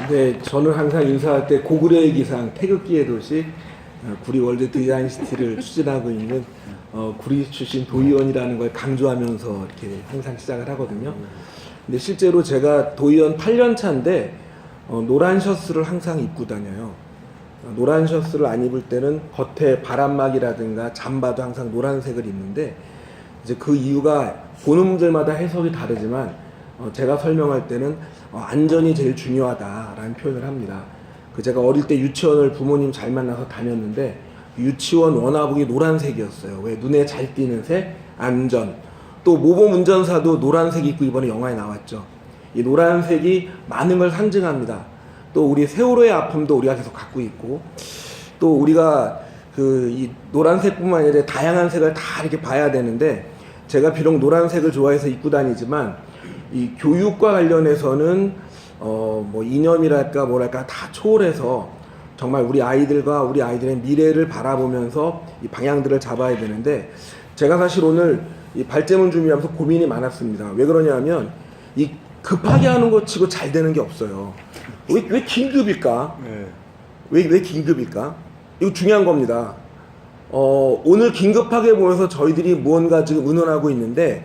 네, 저는 항상 인사할 때 고구려의 기상, 태극기의 도시, 구리 월드 디자인시티를 추진하고 있는 구리 출신 도의원이라는 걸 강조하면서 이렇게 항상 시작을 하거든요. 근데 실제로 제가 도의원 8년 차인데 노란 셔츠를 항상 입고 다녀요. 노란 셔츠를 안 입을 때는 겉에 바람막이라든가 잠바도 항상 노란색을 입는데, 이제 그 이유가 보는 분들마다 해석이 다르지만 제가 설명할 때는 안전이 제일 중요하다라는 표현을 합니다. 제가 어릴 때 유치원을 부모님 잘 만나서 다녔는데 유치원 원화복이 노란색이었어요. 왜? 눈에 잘 띄는 색, 안전. 또 모범 운전사도 노란색 입고 이번에 영화에 나왔죠. 이 노란색이 많은 걸 상징합니다. 또 우리 세월호의 아픔도 우리가 계속 갖고 있고, 또 우리가 이 노란색뿐만 아니라 다양한 색을 다 이렇게 봐야 되는데, 제가 비록 노란색을 좋아해서 입고 다니지만 이 교육과 관련해서는 뭐 이념이랄까 뭐랄까 다 초월해서 정말 우리 아이들과 우리 아이들의 미래를 바라보면서 이 방향들을 잡아야 되는데, 제가 사실 오늘 이 발제문 준비하면서 고민이 많았습니다. 왜 그러냐면 이 급하게 하는 것 치고 잘 되는 게 없어요. 왜 긴급일까? 네. 왜 긴급일까? 이거 중요한 겁니다. 오늘 긴급하게 모여서 저희들이 무언가 지금 의논하고 있는데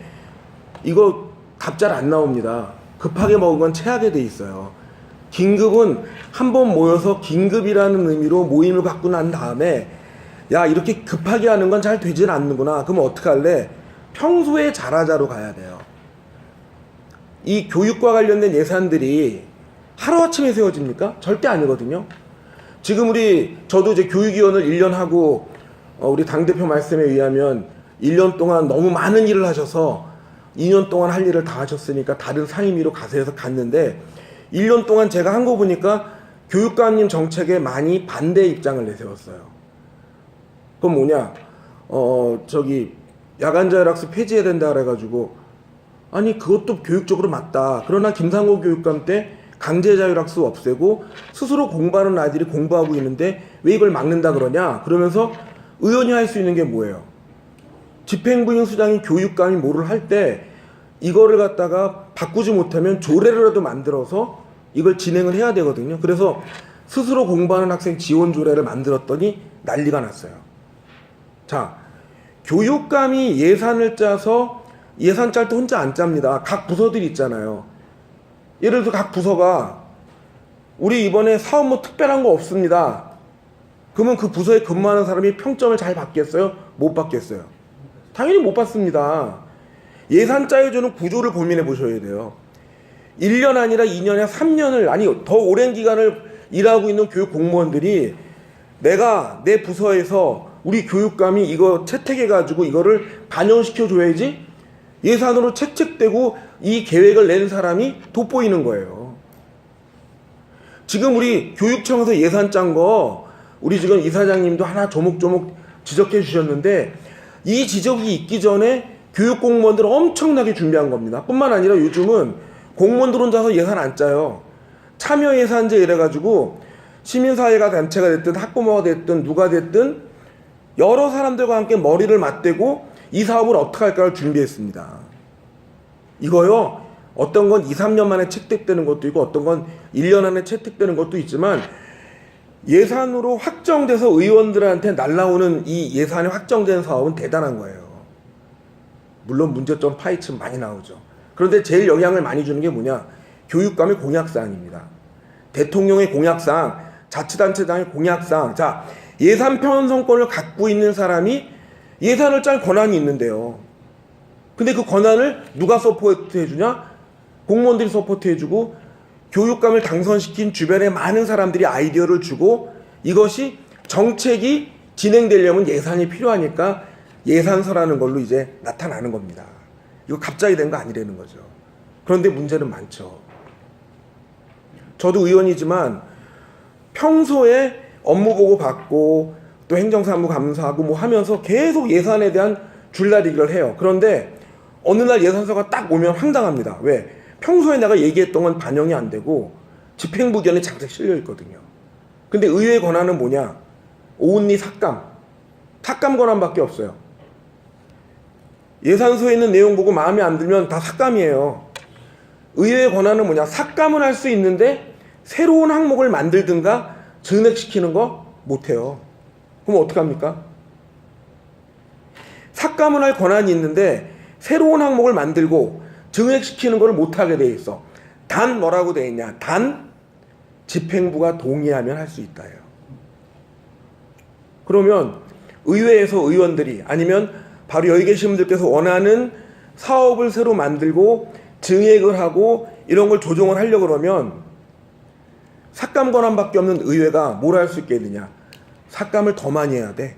이거 답 잘 안 나옵니다. 급하게 먹은 건 체하게 돼 있어요. 긴급은 한번 모여서 긴급이라는 의미로 모임을 갖고 난 다음에, 야, 이렇게 급하게 하는 건 잘 되질 않는구나. 그럼 어떡할래? 평소에 잘하자로 가야 돼요. 이 교육과 관련된 예산들이 하루아침에 세워집니까? 절대 아니거든요. 지금 저도 이제 교육위원을 1년 하고, 우리 당대표 말씀에 의하면 1년 동안 너무 많은 일을 하셔서 2년 동안 할 일을 다 하셨으니까 다른 상임위로 가세요 해서 갔는데, 1년 동안 제가 한 거 보니까 교육감님 정책에 많이 반대 입장을 내세웠어요. 그건 뭐냐? 야간자율학습 폐지해야 된다 그래가지고, 아니 그것도 교육적으로 맞다. 그러나 김상호 교육감 때 강제자율학습 없애고 스스로 공부하는 아이들이 공부하고 있는데 왜 이걸 막는다 그러냐? 그러면서 의원이 할 수 있는 게 뭐예요? 집행부인 수장인 교육감이 뭐를 할 때 이거를 갖다가 바꾸지 못하면 조례라도 만들어서 이걸 진행을 해야 되거든요. 그래서 스스로 공부하는 학생 지원 조례를 만들었더니 난리가 났어요. 자, 교육감이 예산을 짜서 예산 짤 때 혼자 안 짭니다. 각 부서들이 있잖아요. 예를 들어 각 부서가 우리 이번에 사업 뭐 특별한 거 없습니다. 그러면 그 부서에 근무하는 사람이 평점을 잘 받겠어요? 못 받겠어요? 당연히 못 받습니다. 예산 짜여주는 구조를 고민해 보셔야 돼요. 1년 아니라 2년이나 3년을, 아니 더 오랜 기간을 일하고 있는 교육 공무원들이 내가 내 부서에서 우리 교육감이 이거 채택해 가지고 이거를 반영시켜 줘야지 예산으로 채택되고 이 계획을 낸 사람이 돋보이는 거예요. 지금 우리 교육청에서 예산 짠 거 우리 지금 이사장님도 하나 조목조목 지적해 주셨는데, 이 지적이 있기 전에 교육 공무원들은 엄청나게 준비한 겁니다. 뿐만 아니라 요즘은 공무원들 혼자서 예산 안 짜요. 참여 예산제 이래가지고 시민사회가 단체가 됐든 학부모가 됐든 누가 됐든 여러 사람들과 함께 머리를 맞대고 이 사업을 어떻게 할까를 준비했습니다. 이거요, 어떤 건 2, 3년 만에 채택되는 것도 있고 어떤 건 1년 안에 채택되는 것도 있지만, 예산으로 확정돼서 의원들한테 날라오는 이 예산이 확정된 사업은 대단한 거예요. 물론 문제점 파이층 많이 나오죠. 그런데 제일 영향을 많이 주는 게 뭐냐? 교육감의 공약사항입니다. 대통령의 공약사항, 자치단체장의 공약사항. 자, 예산 편성권을 갖고 있는 사람이 예산을 짤 권한이 있는데요. 근데 그 권한을 누가 서포트해주냐? 공무원들이 서포트해주고 교육감을 당선시킨 주변의 많은 사람들이 아이디어를 주고, 이것이 정책이 진행되려면 예산이 필요하니까 예산서라는 걸로 이제 나타나는 겁니다. 이거 갑자기 된 거 아니라는 거죠. 그런데 문제는 많죠. 저도 의원이지만 평소에 업무 보고 받고 또 행정사무 감사하고 뭐 하면서 계속 예산에 대한 줄다리기를 해요. 그런데 어느 날 예산서가 딱 오면 황당합니다. 왜? 평소에 내가 얘기했던 건 반영이 안 되고 집행부 견에 장작 실려 있거든요. 근데 의회 권한은 뭐냐? 온리 삭감 권한밖에 없어요. 예산서에 있는 내용 보고 마음에 안 들면 다 삭감이에요. 의회의 권한은 뭐냐? 삭감은 할 수 있는데 새로운 항목을 만들든가 증액시키는 거 못해요. 그럼 어떡합니까? 삭감을 할 권한이 있는데 새로운 항목을 만들고 증액시키는 걸 못하게 돼 있어. 단 뭐라고 돼 있냐? 단 집행부가 동의하면 할 수 있다예요. 그러면 의회에서 의원들이 아니면 바로 여기 계신 분들께서 원하는 사업을 새로 만들고 증액을 하고 이런 걸 조정을 하려고 그러면 삭감 권한밖에 없는 의회가 뭘 할 수 있겠느냐? 삭감을 더 많이 해야 돼.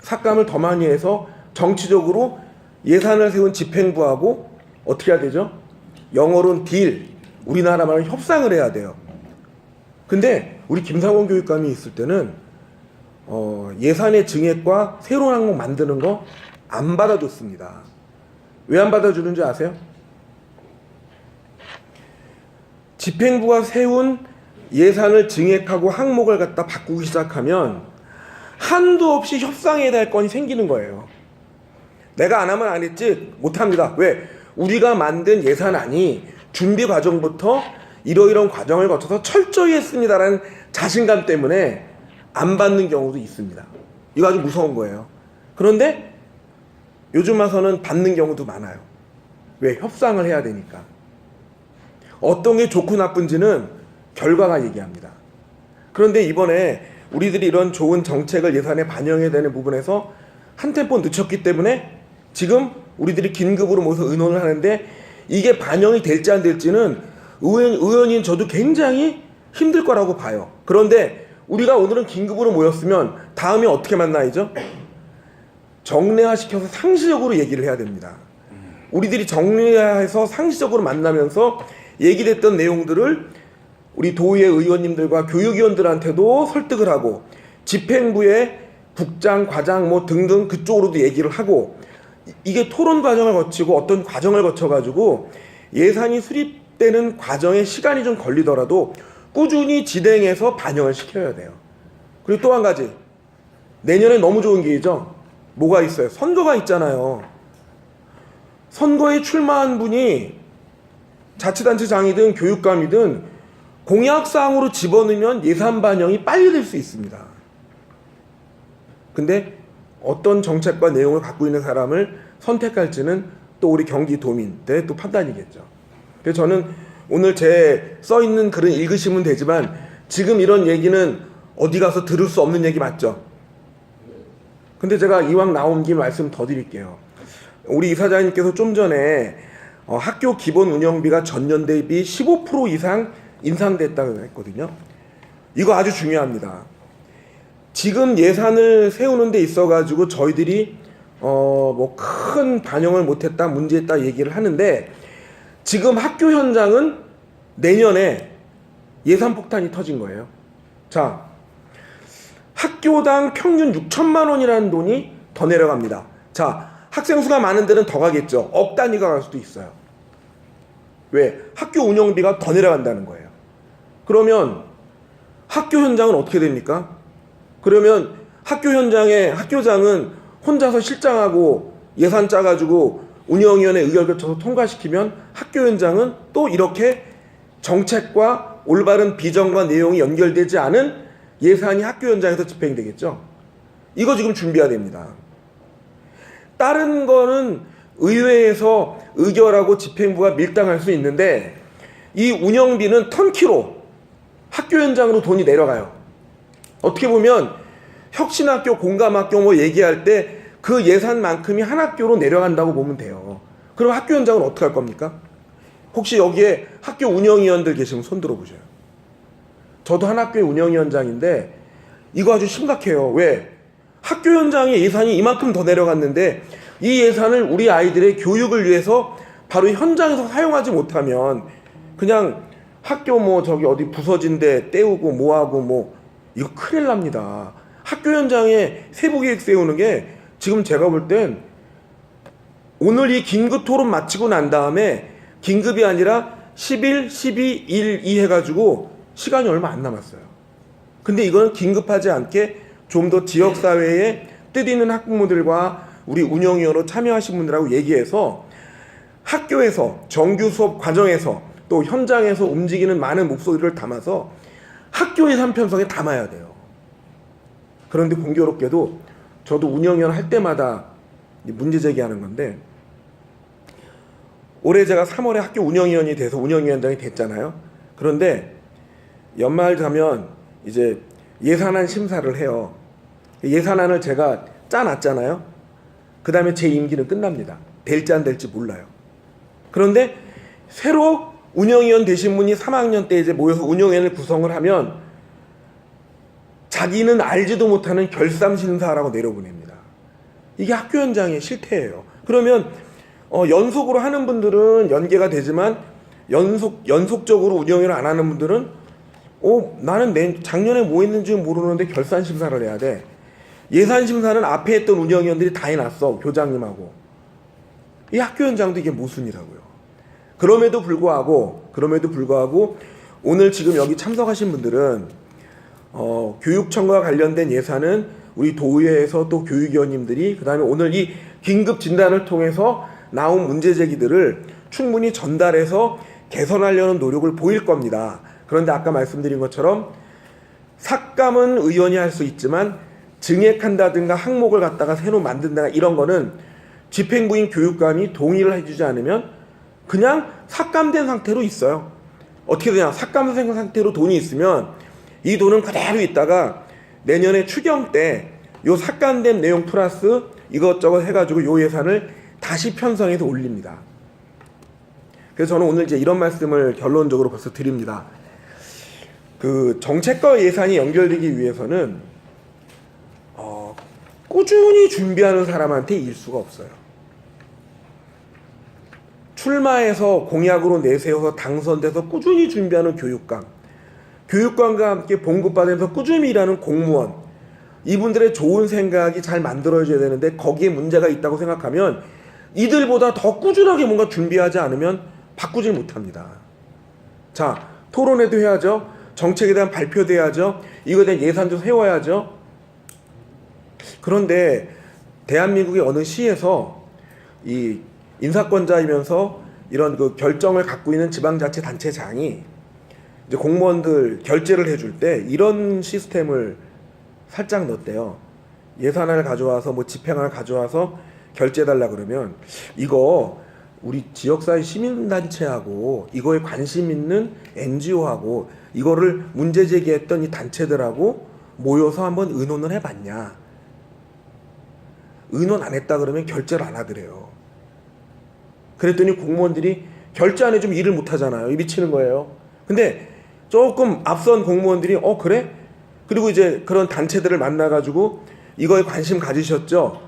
삭감을 더 많이 해서 정치적으로 예산을 세운 집행부하고 어떻게 해야 되죠? 영어로는 딜, 우리나라 말로 협상을 해야 돼요. 근데 우리 김상원 교육감이 있을 때는 예산의 증액과 새로운 항목 만드는 거 안 받아줬습니다. 왜 안 받아주는지 아세요? 집행부가 세운 예산을 증액하고 항목을 갖다 바꾸기 시작하면 한도 없이 협상해야 될 건이 생기는 거예요. 내가 안 하면 안 했지 못합니다. 왜? 우리가 만든 예산안이 준비 과정부터 이러이러한 과정을 거쳐서 철저히 했습니다라는 자신감 때문에 안 받는 경우도 있습니다. 이거 아주 무서운 거예요. 그런데 요즘 와서는 받는 경우도 많아요. 왜? 협상을 해야 되니까. 어떤 게 좋고 나쁜지는 결과가 얘기합니다. 그런데 이번에 우리들이 이런 좋은 정책을 예산에 반영해야 되는 부분에서 한 템포 늦췄기 때문에 지금 우리들이 긴급으로 모여서 의논을 하는데 이게 반영이 될지 안 될지는 의원인 저도 굉장히 힘들 거라고 봐요. 그런데 우리가 오늘은 긴급으로 모였으면 다음에 어떻게 만나야죠? 정례화시켜서 상시적으로 얘기를 해야 됩니다. 우리들이 정례화해서 상시적으로 만나면서 얘기됐던 내용들을 우리 도의회 의원님들과 교육위원들한테도 설득을 하고 집행부의 국장, 과장 뭐 등등 그쪽으로도 얘기를 하고 이게 토론 과정을 거치고 어떤 과정을 거쳐가지고 예산이 수립되는 과정에 시간이 좀 걸리더라도 꾸준히 진행해서 반영을 시켜야 돼요. 그리고 또 한 가지, 내년에 너무 좋은 기회죠. 뭐가 있어요? 선거가 있잖아요. 선거에 출마한 분이 자치단체장이든 교육감이든 공약사항으로 집어넣으면 예산 반영이 빨리 될 수 있습니다. 근데 어떤 정책과 내용을 갖고 있는 사람을 선택할지는 또 우리 경기도민들의 또 판단이겠죠. 그래서 저는 오늘 제 써있는 글은 읽으시면 되지만 지금 이런 얘기는 어디 가서 들을 수 없는 얘기 맞죠? 근데 제가 이왕 나온 김에 말씀 더 드릴게요. 우리 이사장님께서 좀 전에 학교 기본 운영비가 전년 대비 15% 이상 인상됐다고 했거든요. 이거 아주 중요합니다. 지금 예산을 세우는 데 있어가지고 저희들이 뭐 큰 반영을 못했다, 문제했다 얘기를 하는데 지금 학교 현장은 내년에 예산 폭탄이 터진 거예요. 자, 학교당 평균 6천만 원이라는 돈이 더 내려갑니다. 자, 학생 수가 많은 데는 더 가겠죠. 억 단위가 갈 수도 있어요. 왜? 학교 운영비가 더 내려간다는 거예요. 그러면 학교 현장은 어떻게 됩니까? 그러면 학교 현장에 학교장은 혼자서 실장하고 예산 짜가지고 운영위원회 의결 거쳐서 통과시키면 학교 현장은 또 이렇게 정책과 올바른 비전과 내용이 연결되지 않은 예산이 학교 현장에서 집행되겠죠. 이거 지금 준비해야 됩니다. 다른 거는 의회에서 의결하고 집행부가 밀당할 수 있는데 이 운영비는 턴키로 학교 현장으로 돈이 내려가요. 어떻게 보면 혁신학교, 공감학교 뭐 얘기할 때 그 예산만큼이 한 학교로 내려간다고 보면 돼요. 그럼 학교 현장은 어떻게 할 겁니까? 혹시 여기에 학교 운영위원들 계시면 손 들어보세요. 저도 한 학교의 운영위원장인데 이거 아주 심각해요. 왜? 학교 현장에 예산이 이만큼 더 내려갔는데 이 예산을 우리 아이들의 교육을 위해서 바로 현장에서 사용하지 못하면 그냥 학교 뭐 저기 어디 부서진 데 떼우고 뭐하고 뭐 이거 큰일 납니다. 학교 현장에 세부계획 세우는 게 지금 제가 볼 땐 오늘 이 긴급 토론 마치고 난 다음에 긴급이 아니라 10일, 12일, 2 해가지고 시간이 얼마 안 남았어요. 근데 이거는 긴급하지 않게 좀 더 지역사회에 뜻있는 학부모들과 우리 운영위원으로 참여하신 분들하고 얘기해서 학교에서 정규 수업 과정에서 또 또 현장에서 움직이는 많은 목소리를 담아서 학교 예산 편성에 담아야 돼요. 그런데 공교롭게도 저도 운영위원 할 때마다 문제 제기하는 건데, 올해 제가 3월에 학교 운영위원이 돼서 운영위원장이 됐잖아요. 그런데 연말 가면 이제 예산안 심사를 해요. 예산안을 제가 짜놨잖아요. 그 다음에 제 임기는 끝납니다. 될지 안 될지 몰라요. 그런데 새로 운영위원 되신 분이 3학년 때 이제 모여서 운영위원을 구성을 하면 자기는 알지도 못하는 결삼심사라고 내려보냅니다. 이게 학교 현장의 실태예요. 그러면 연속으로 하는 분들은 연계가 되지만 연속적으로 운영위를 안 하는 분들은 나는 작년에 뭐 했는지 모르는데 결산심사를 해야 돼. 예산심사는 앞에 했던 운영위원들이 다 해놨어. 교장님하고. 이 학교 현장도 이게 모순이라고요. 그럼에도 불구하고 오늘 지금 여기 참석하신 분들은 교육청과 관련된 예산은 우리 도의회에서 또 교육위원님들이 그 다음에 오늘 이 긴급 진단을 통해서 나온 문제 제기들을 충분히 전달해서 개선하려는 노력을 보일 겁니다. 그런데 아까 말씀드린 것처럼 삭감은 의원이 할 수 있지만 증액한다든가 항목을 갖다가 새로 만든다든가 이런 거는 집행부인 교육감이 동의를 해주지 않으면 그냥 삭감된 상태로 있어요. 어떻게 되냐, 삭감된 상태로 돈이 있으면 이 돈은 그대로 있다가 내년에 추경 때 요 삭감된 내용 플러스 이것저것 해가지고 요 예산을 다시 편성해서 올립니다. 그래서 저는 오늘 이제 이런 말씀을 결론적으로 벌써 드립니다. 그 정책과 예산이 연결되기 위해서는 꾸준히 준비하는 사람한테 이길 수가 없어요. 출마해서 공약으로 내세워서 당선돼서 꾸준히 준비하는 교육감과 함께 봉급받으면서 꾸준히 일하는 공무원, 이분들의 좋은 생각이 잘 만들어져야 되는데 거기에 문제가 있다고 생각하면 이들보다 더 꾸준하게 뭔가 준비하지 않으면 바꾸질 못합니다. 자, 토론회도 해야죠. 정책에 대한 발표도 해야죠. 이거에 대한 예산도 세워야죠. 그런데 대한민국의 어느 시에서 이 인사권자이면서 이런 그 결정을 갖고 있는 지방자치단체장이 이제 공무원들 결제를 해줄 때 이런 시스템을 살짝 넣었대요. 예산안을 가져와서 뭐 집행안을 가져와서 결제해달라 그러면 이거 우리 지역사회 시민단체하고 이거에 관심 있는 NGO하고 이거를 문제 제기했던 이 단체들하고 모여서 한번 의논을 해봤냐. 의논 안 했다 그러면 결제를 안 하더래요. 그랬더니 공무원들이 결제 안 해주면 일을 못 하잖아요. 이 미치는 거예요. 근데 조금 앞선 공무원들이 그래? 그리고 이제 그런 단체들을 만나가지고 이거에 관심 가지셨죠?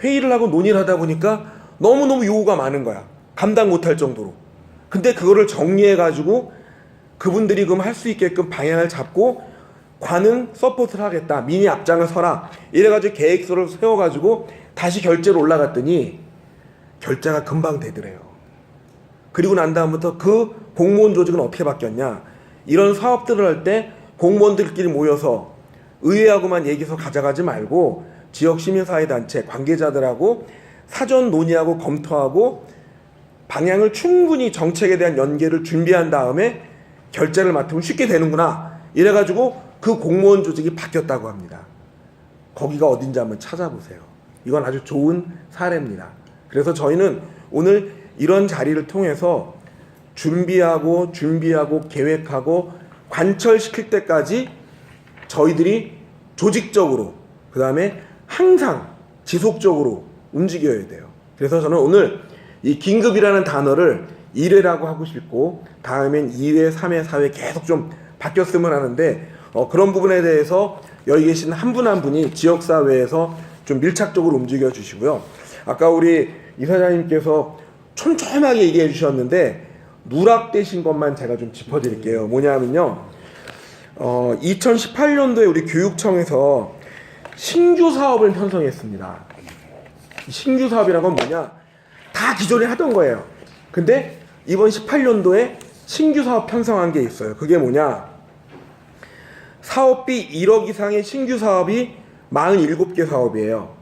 회의를 하고 논의를 하다 보니까 너무너무 요구가 많은 거야. 감당 못할 정도로. 근데 그거를 정리해가지고 그분들이 그럼 할 수 있게끔 방향을 잡고 관은 서포트를 하겠다. 민이 앞장을 서라. 이래가지고 계획서를 세워가지고 다시 결제로 올라갔더니 결제가 금방 되더래요. 그리고 난 다음부터 그 공무원 조직은 어떻게 바뀌었냐. 이런 사업들을 할 때 공무원들끼리 모여서 의회하고만 얘기해서 가져가지 말고 지역 시민사회단체 관계자들하고 사전 논의하고 검토하고 방향을 충분히 정책에 대한 연계를 준비한 다음에 결제를 맡으면 쉽게 되는구나. 이래가지고 그 공무원 조직이 바뀌었다고 합니다. 거기가 어딘지 한번 찾아보세요. 이건 아주 좋은 사례입니다. 그래서 저희는 오늘 이런 자리를 통해서 준비하고 계획하고 관철시킬 때까지 저희들이 조직적으로 그 다음에 항상 지속적으로 움직여야 돼요. 그래서 저는 오늘 이 긴급이라는 단어를 1회라고 하고 싶고 다음엔 2회, 3회, 4회 계속 좀 바뀌었으면 하는데 그런 부분에 대해서 여기 계신 한 분 한 분이 지역사회에서 좀 밀착적으로 움직여 주시고요. 아까 우리 이사장님께서 촘촘하게 얘기해 주셨는데 누락되신 것만 제가 좀 짚어드릴게요. 뭐냐면요, 2018년도에 우리 교육청에서 신규 사업을 편성했습니다. 신규 사업이라는 건 뭐냐, 다 기존에 하던 거예요. 근데 이번 18년도에 신규 사업 편성한 게 있어요. 그게 뭐냐, 사업비 1억 이상의 신규 사업이 47개 사업이에요.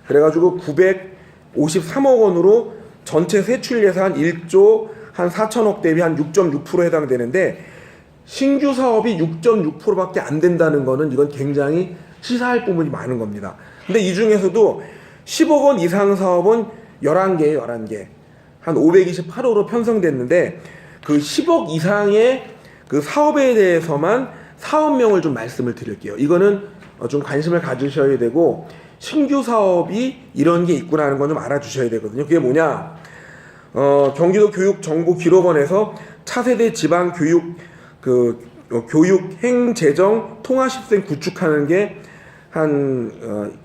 그래가지고 953억 원으로 전체 세출 예산 1조 한 4천억 대비 한 6.6% 해당되는데 신규 사업이 6.6%밖에 안 된다는 거는 이건 굉장히 시사할 부분이 많은 겁니다. 근데 이 중에서도 10억 원 이상 사업은 11개예요, 11개. 한 528호로 편성됐는데 그 10억 이상의 그 사업에 대해서만 사업명을 좀 말씀을 드릴게요. 이거는 좀 관심을 가지셔야 되고 신규 사업이 이런 게 있구나 하는 건 좀 알아주셔야 되거든요. 그게 뭐냐? 경기도 교육정보기록원에서 차세대 지방 교육 행재정 통합시스템 구축하는 게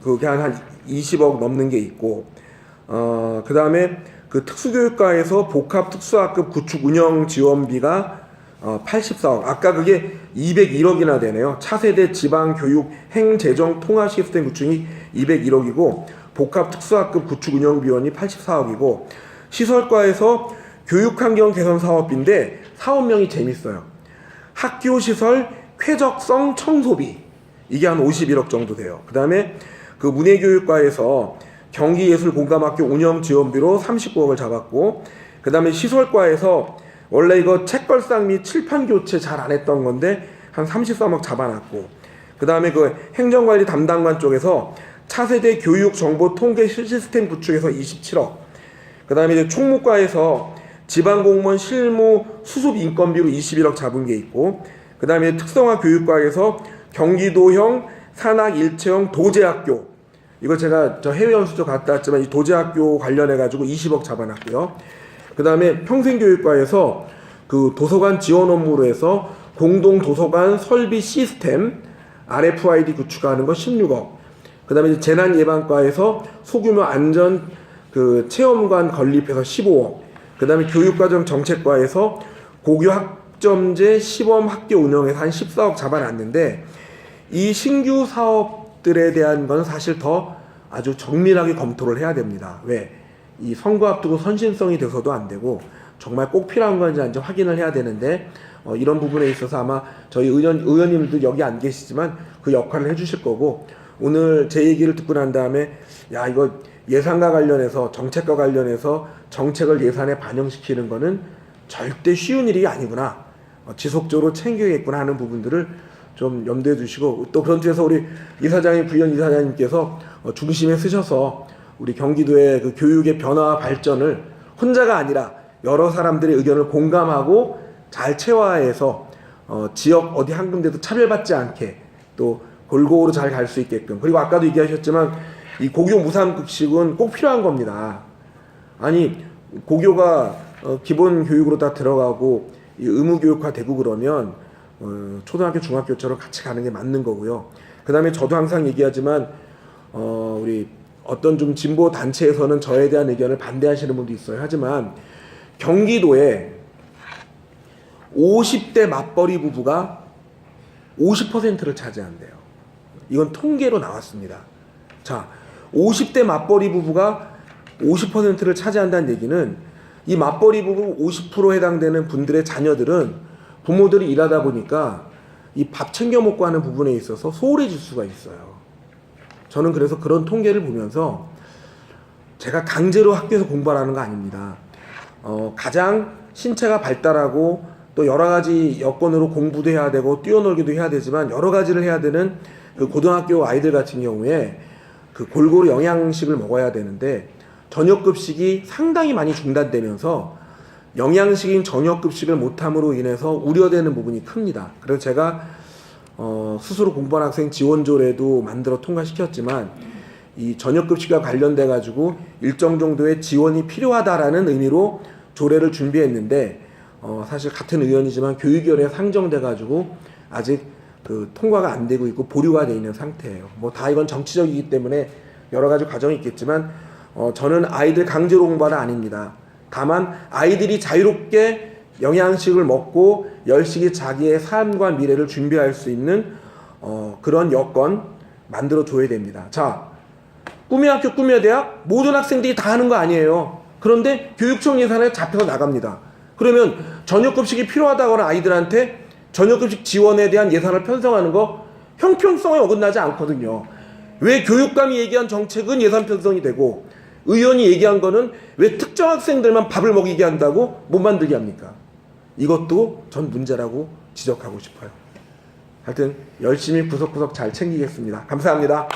그게 한 20억 넘는 게 있고, 그 다음에 그 특수교육과에서 복합특수학급 구축 운영 지원비가 84억. 아까 그게 201억이나 되네요. 차세대 지방 교육 행재정 통합 시스템 구축이 201억이고 복합특수학급 구축 운영 비원이 84억이고 시설과에서 교육환경 개선 사업인데 사업명이 재밌어요. 학교시설 쾌적성 청소비 이게 한 51억 정도 돼요. 그 다음에 그 문예교육과에서 경기예술공감학교 운영 지원비로 39억을 잡았고 그 다음에 시설과에서 원래 이거 책걸상 및 칠판 교체 잘 안 했던 건데 한 33억 잡아놨고 그 다음에 그 행정관리 담당관 쪽에서 차세대 교육 정보 통계 시스템 구축에서 27억 그 다음에 이제 총무과에서 지방공무원 실무 수습 인건비로 21억 잡은 게 있고 그 다음에 특성화 교육과에서 경기도형 산학 일체형 도제학교 이거 제가 저 해외 연수도 갔다 왔지만 이 도제학교 관련해 가지고 20억 잡아놨고요. 그 다음에 평생교육과에서 그 도서관 지원 업무로 해서 공동도서관 설비 시스템 RFID 구축하는 거 16억. 그 다음에 재난예방과에서 소규모 안전 그 체험관 건립해서 15억. 그 다음에 교육과정 정책과에서 고교 학점제 시범 학교 운영에서 한 14억 잡아놨는데 이 신규 사업들에 대한 건 사실 더 아주 정밀하게 검토를 해야 됩니다. 왜? 이 선거 앞두고 선심성이 돼서도 안 되고 정말 꼭 필요한 건지 아닌지 확인을 해야 되는데 이런 부분에 있어서 아마 저희 의원님들 여기 안 계시지만 그 역할을 해주실 거고 오늘 제 얘기를 듣고 난 다음에 야 이거 예산과 관련해서 정책과 관련해서 정책을 예산에 반영시키는 거는 절대 쉬운 일이 아니구나 지속적으로 챙겨야겠구나 하는 부분들을 좀 염두에 두시고 또 그런 쪽에서 우리 이사장님 부위원 이사장님께서 중심에 서셔서 우리 경기도의 그 교육의 변화와 발전을 혼자가 아니라 여러 사람들의 의견을 공감하고 잘 체화해서 지역 어디 한 군데도 차별받지 않게 또 골고루 잘 갈 수 있게끔 그리고 아까도 얘기하셨지만 이 고교 무상급식은 꼭 필요한 겁니다. 아니 고교가 기본 교육으로 다 들어가고 이 의무교육화 되고 그러면 초등학교 중학교처럼 같이 가는 게 맞는 거고요. 그 다음에 저도 항상 얘기하지만 우리 어떤 좀 진보 단체에서는 저에 대한 의견을 반대하시는 분도 있어요. 하지만 경기도에 50대 맞벌이 부부가 50%를 차지한대요. 이건 통계로 나왔습니다. 자, 50대 맞벌이 부부가 50%를 차지한다는 얘기는 이 맞벌이 부부 50% 해당되는 분들의 자녀들은 부모들이 일하다 보니까 이 밥 챙겨 먹고 하는 부분에 있어서 소홀해질 수가 있어요. 저는 그래서 그런 통계를 보면서 제가 강제로 학교에서 공부하라는 거 아닙니다. 가장 신체가 발달하고 또 여러 가지 여건으로 공부도 해야 되고 뛰어놀기도 해야 되지만 여러 가지를 해야 되는 그 고등학교 아이들 같은 경우에 그 골고루 영양식을 먹어야 되는데 저녁급식이 상당히 많이 중단되면서 영양식인 저녁급식을 못함으로 인해서 우려되는 부분이 큽니다. 그래서 제가 스스로 공부한 학생 지원조례도 만들어 통과시켰지만 이 저녁급식과 관련돼 가지고 일정 정도의 지원이 필요하다라는 의미로 조례를 준비했는데 사실 같은 의원이지만 교육위원회에 상정돼 가지고 아직 그 통과가 안 되고 있고 보류가 돼 있는 상태예요. 뭐 다 이건 정치적이기 때문에 여러 가지 과정이 있겠지만 저는 아이들 강제로 공부하는 아닙니다. 다만 아이들이 자유롭게 영양식을 먹고 열심히 자기의 삶과 미래를 준비할 수 있는 그런 여건 만들어 줘야 됩니다. 자, 꿈의 학교 꿈의 대학 모든 학생들이 다 하는 거 아니에요. 그런데 교육청 예산에 잡혀서 나갑니다. 그러면 저녁급식이 필요하다거나 아이들한테 저녁급식 지원에 대한 예산을 편성하는 거 형평성에 어긋나지 않거든요. 왜 교육감이 얘기한 정책은 예산 편성이 되고 의원이 얘기한 거는 왜 특정 학생들만 밥을 먹이게 한다고 못 만들게 합니까? 이것도 전 문제라고 지적하고 싶어요. 하여튼 열심히 구석구석 잘 챙기겠습니다. 감사합니다.